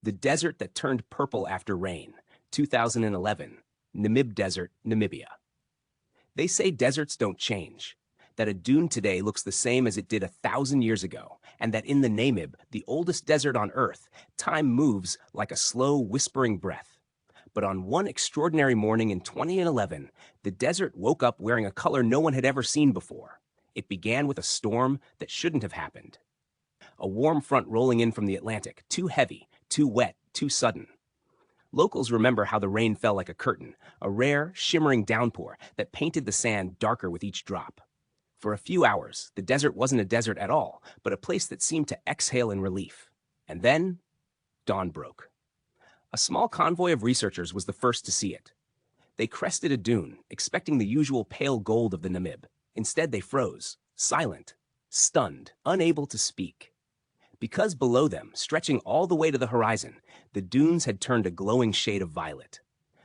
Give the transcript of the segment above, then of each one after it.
The desert that turned purple after rain, 2011, Namib Desert, Namibia. They say deserts don't change, that a dune today looks the same as it did 1,000 years ago, and that in the Namib, the oldest desert on Earth, time moves like a slow, whispering breath. But on one extraordinary morning in 2011, the desert woke up wearing a color no one had ever seen before. It began with a storm that shouldn't have happened. A warm front rolling in from the Atlantic, too heavy, too wet, too sudden. Locals remember how the rain fell like a curtain, a rare, shimmering downpour that painted the sand darker with each drop. For a few hours, the desert wasn't a desert at all, but a place that seemed to exhale in relief. And then, dawn broke. A small convoy of researchers was the first to see it. They crested a dune, expecting the usual pale gold of the Namib. Instead, they froze, silent, stunned, unable to speak. Because below them, stretching all the way to the horizon, the dunes had turned a glowing shade of violet.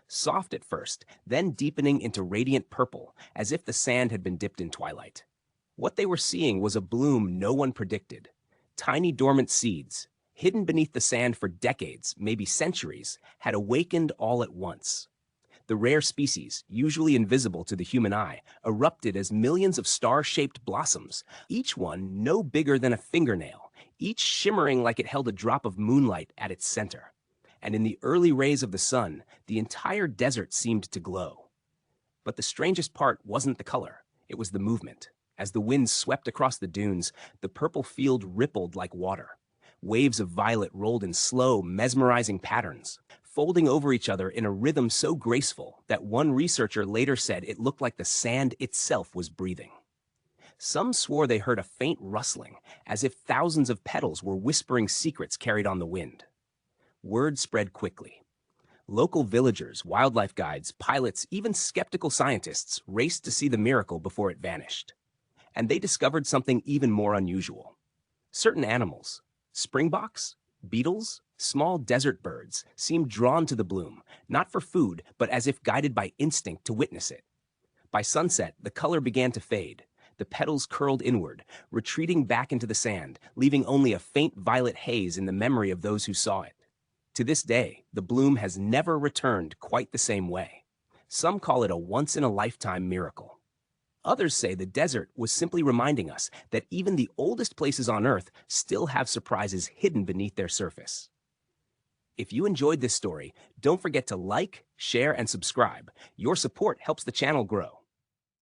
Soft at first, then deepening into radiant purple, as if the sand had been dipped in twilight. What they were seeing was a bloom no one predicted. Tiny dormant seeds, hidden beneath the sand for decades, maybe centuries, had awakened all at once. The rare species, usually invisible to the human eye, erupted as millions of star-shaped blossoms, each one no bigger than a fingernail, each shimmering like it held a drop of moonlight at its center. And in the early rays of the sun, the entire desert seemed to glow. But the strangest part wasn't the color, it was the movement. As the wind swept across the dunes, the purple field rippled like water. Waves of violet rolled in slow, mesmerizing patterns, folding over each other in a rhythm so graceful that one researcher later said it looked like the sand itself was breathing. Some swore they heard a faint rustling, as if thousands of petals were whispering secrets carried on the wind. Word spread quickly. Local villagers, wildlife guides, pilots, even skeptical scientists raced to see the miracle before it vanished. And they discovered something even more unusual. Certain animals, springboks, beetles, small desert birds, seemed drawn to the bloom, not for food, but as if guided by instinct to witness it. By sunset, the color began to fade. The petals curled inward, retreating back into the sand, leaving only a faint violet haze in the memory of those who saw it. To this day, the bloom has never returned quite the same way. Some call it a once-in-a-lifetime miracle. Others say the desert was simply reminding us that even the oldest places on Earth still have surprises hidden beneath their surface. If you enjoyed this story, don't forget to like, share, and subscribe. Your support helps the channel grow.